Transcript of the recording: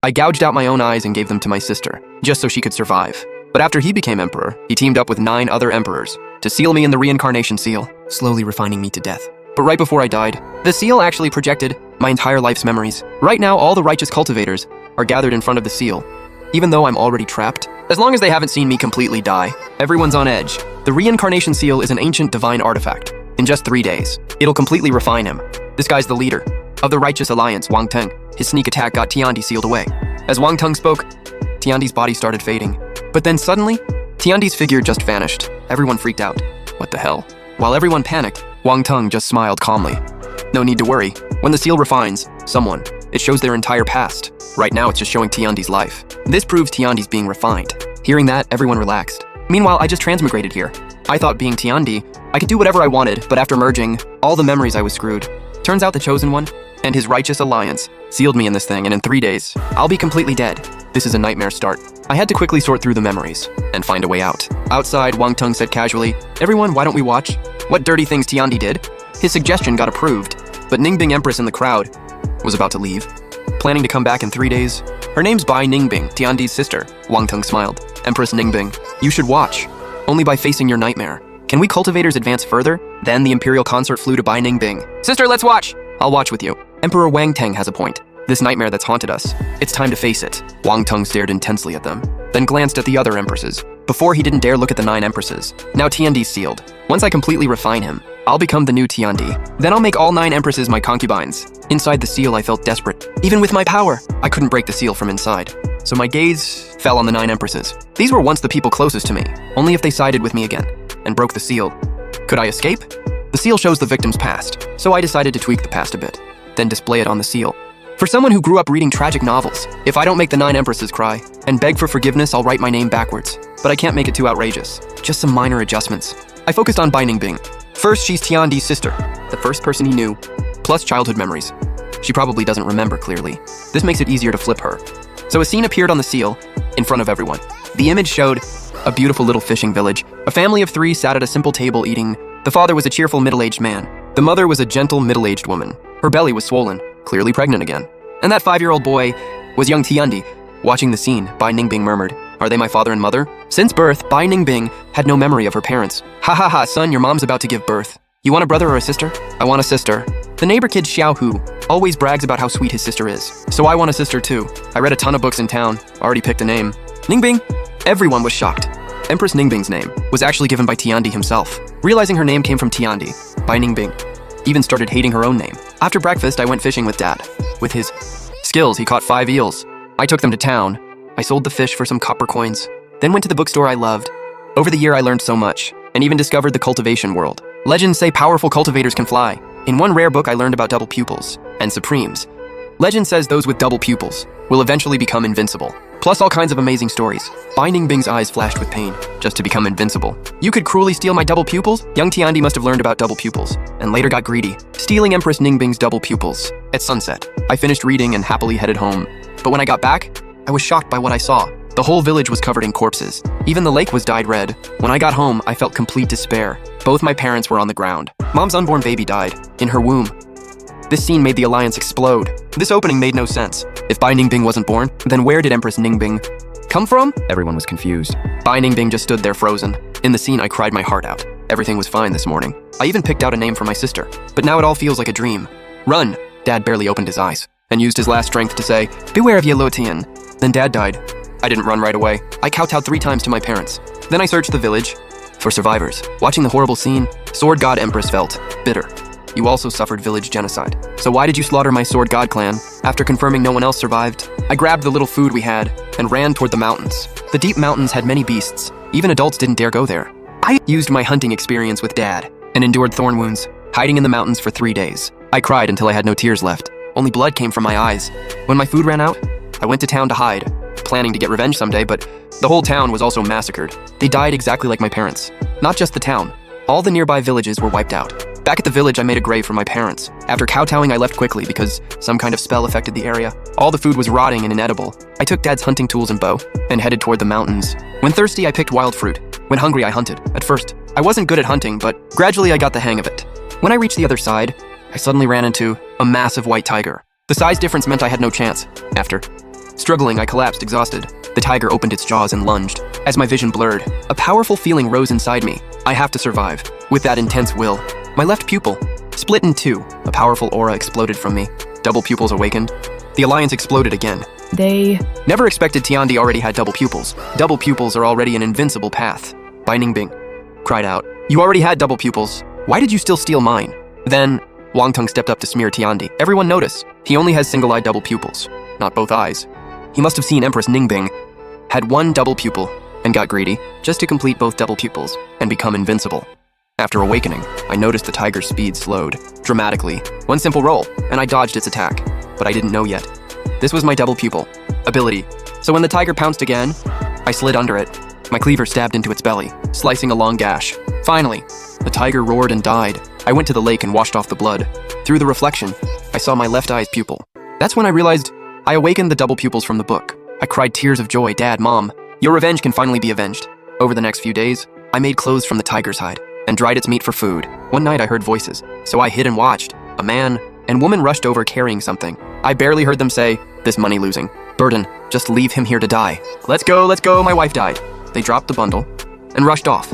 I gouged out my own eyes and gave them to my sister, just so she could survive. But after he became emperor, he teamed up with 9 other emperors to seal me in the reincarnation seal, slowly refining me to death. But right before I died, the seal actually projected my entire life's memories. Right now, all the righteous cultivators are gathered in front of the seal. Even though I'm already trapped, as long as they haven't seen me completely die, everyone's on edge. The reincarnation seal is an ancient divine artifact. In just 3 days, it'll completely refine him. This guy's the leader of the Righteous Alliance, Wang Teng. His sneak attack got Tiandi sealed away. As Wang Teng spoke, Tiandi's body started fading. But then suddenly, Tiandi's figure just vanished. Everyone freaked out. What the hell? While everyone panicked, Wang Teng just smiled calmly. No need to worry. When the seal refines someone, it shows their entire past. Right now, it's just showing Tiandi's life. This proves Tiandi's being refined. Hearing that, everyone relaxed. Meanwhile, I just transmigrated here. I thought being Tiandi, I could do whatever I wanted, but after merging all the memories, I was screwed. Turns out the Chosen One and his Righteous Alliance sealed me in this thing, and in 3 days, I'll be completely dead. This is a nightmare start. I had to quickly sort through the memories and find a way out. Outside, Wang Teng said casually, "Everyone, why don't we watch what dirty things Tiandi did?" His suggestion got approved, but Ningbing Empress in the crowd was about to leave, planning to come back in 3 days. Her name's Bai Ningbing, Tiandi's sister. Wang Teng smiled. "Empress Ningbing, you should watch. Only by facing your nightmare can we cultivators advance further." Then the imperial consort flew to Bai Ningbing. "Sister, let's watch." "I'll watch with you." Emperor Wang Teng has a point. This nightmare that's haunted us, it's time to face it. Wang Teng stared intensely at them, then glanced at the other empresses. Before, he didn't dare look at the 9 empresses. Now Tiandi's sealed. Once I completely refine him, I'll become the new Tiandi. Then I'll make all 9 empresses my concubines. Inside the seal, I felt desperate. Even with my power, I couldn't break the seal from inside. So my gaze fell on the 9 empresses. These were once the people closest to me, only if they sided with me again and broke the seal. Could I escape? The seal shows the victim's past, so I decided to tweak the past a bit, then display it on the seal. For someone who grew up reading tragic novels, if I don't make the 9 empresses cry and beg for forgiveness, I'll write my name backwards. But I can't make it too outrageous. Just some minor adjustments. I focused on Bai Ningbing. First, she's Tiandi's sister, the first person he knew, plus childhood memories. She probably doesn't remember clearly. This makes it easier to flip her. So a scene appeared on the seal in front of everyone. The image showed a beautiful little fishing village. A family of 3 sat at a simple table eating. The father was a cheerful middle-aged man. The mother was a gentle middle-aged woman. Her belly was swollen, clearly pregnant again. And that 5-year-old boy was young Tiandi. Watching the scene, Bai Ningbing murmured, "Are they my father and mother?" Since birth, Bai Ningbing had no memory of her parents. "Ha ha ha, son, your mom's about to give birth. You want a brother or a sister?" "I want a sister." The neighbor kid Xiao Hu always brags about how sweet his sister is. "So I want a sister too. I read a ton of books in town. Already picked a name." Ningbing? Everyone was shocked. Empress Ningbing's name was actually given by Tiandi himself. Realizing her name came from Tiandi, Bai Ningbing even started hating her own name. After breakfast, I went fishing with Dad. With his skills, he caught 5 eels. I took them to town. I sold the fish for some copper coins, then went to the bookstore I loved. Over the year, I learned so much, and even discovered the cultivation world. Legends say powerful cultivators can fly. In one rare book, I learned about double pupils and supremes. Legend says those with double pupils will eventually become invincible. Plus all kinds of amazing stories. Bai Ningbing's eyes flashed with pain, just to become invincible. "You could cruelly steal my double pupils?" Young Tiandi must have learned about double pupils, and later got greedy, stealing Empress Ningbing's double pupils. At sunset, I finished reading and happily headed home. But when I got back, I was shocked by what I saw. The whole village was covered in corpses. Even the lake was dyed red. When I got home, I felt complete despair. Both my parents were on the ground. Mom's unborn baby died, in her womb. This scene made the alliance explode. This opening made no sense. If Bai Ningbing wasn't born, then where did Empress Ningbing come from? Everyone was confused. Bai Ningbing just stood there frozen. In the scene, I cried my heart out. Everything was fine this morning. I even picked out a name for my sister. But now it all feels like a dream. "Run!" Dad barely opened his eyes and used his last strength to say, "Beware of Ye Tian." Then Dad died. I didn't run right away. I kowtowed 3 times to my parents. Then I searched the village for survivors. Watching the horrible scene, Sword God Empress felt bitter. "You also suffered village genocide. So why did you slaughter my Sword God clan?" After confirming no one else survived, I grabbed the little food we had and ran toward the mountains. The deep mountains had many beasts. Even adults didn't dare go there. I used my hunting experience with Dad and endured thorn wounds, hiding in the mountains for 3 days. I cried until I had no tears left. Only blood came from my eyes. When my food ran out, I went to town to hide, planning to get revenge someday, but the whole town was also massacred. They died exactly like my parents. Not just the town. All the nearby villages were wiped out. Back at the village, I made a grave for my parents. After kowtowing, I left quickly because some kind of spell affected the area. All the food was rotting and inedible. I took Dad's hunting tools and bow and headed toward the mountains. When thirsty, I picked wild fruit. When hungry, I hunted. At first, I wasn't good at hunting, but gradually I got the hang of it. When I reached the other side, I suddenly ran into a massive white tiger. The size difference meant I had no chance. After Struggling, I collapsed, exhausted. The tiger opened its jaws and lunged. As my vision blurred, a powerful feeling rose inside me. I have to survive. With that intense will, my left pupil split in two. A powerful aura exploded from me. Double pupils awakened. The alliance exploded again. They Never expected Tiandi already had double pupils. Double pupils are already an invincible path. Bai Ningbing cried out, "You already had double pupils. Why did you still steal mine?" Then, Wangtung stepped up to smear Tiandi. Everyone noticed. He only has single-eyed double pupils, not both eyes. He must have seen Empress Ningbing had one double pupil and got greedy just to complete both double pupils and become invincible. After awakening, I noticed the tiger's speed slowed dramatically. One simple roll, and I dodged its attack. But I didn't know yet. This was my double pupil ability. So when the tiger pounced again, I slid under it. My cleaver stabbed into its belly, slicing a long gash. Finally, the tiger roared and died. I went to the lake and washed off the blood. Through the reflection, I saw my left eye's pupil. That's when I realized I awakened the double pupils from the book. I cried tears of joy. Dad, Mom, your revenge can finally be avenged. Over the next few days, I made clothes from the tiger's hide and dried its meat for food. One night I heard voices, so I hid and watched. A man and woman rushed over carrying something. I barely heard them say, "This money-losing burden, just leave him here to die." Let's go, my wife died." They dropped the bundle and rushed off.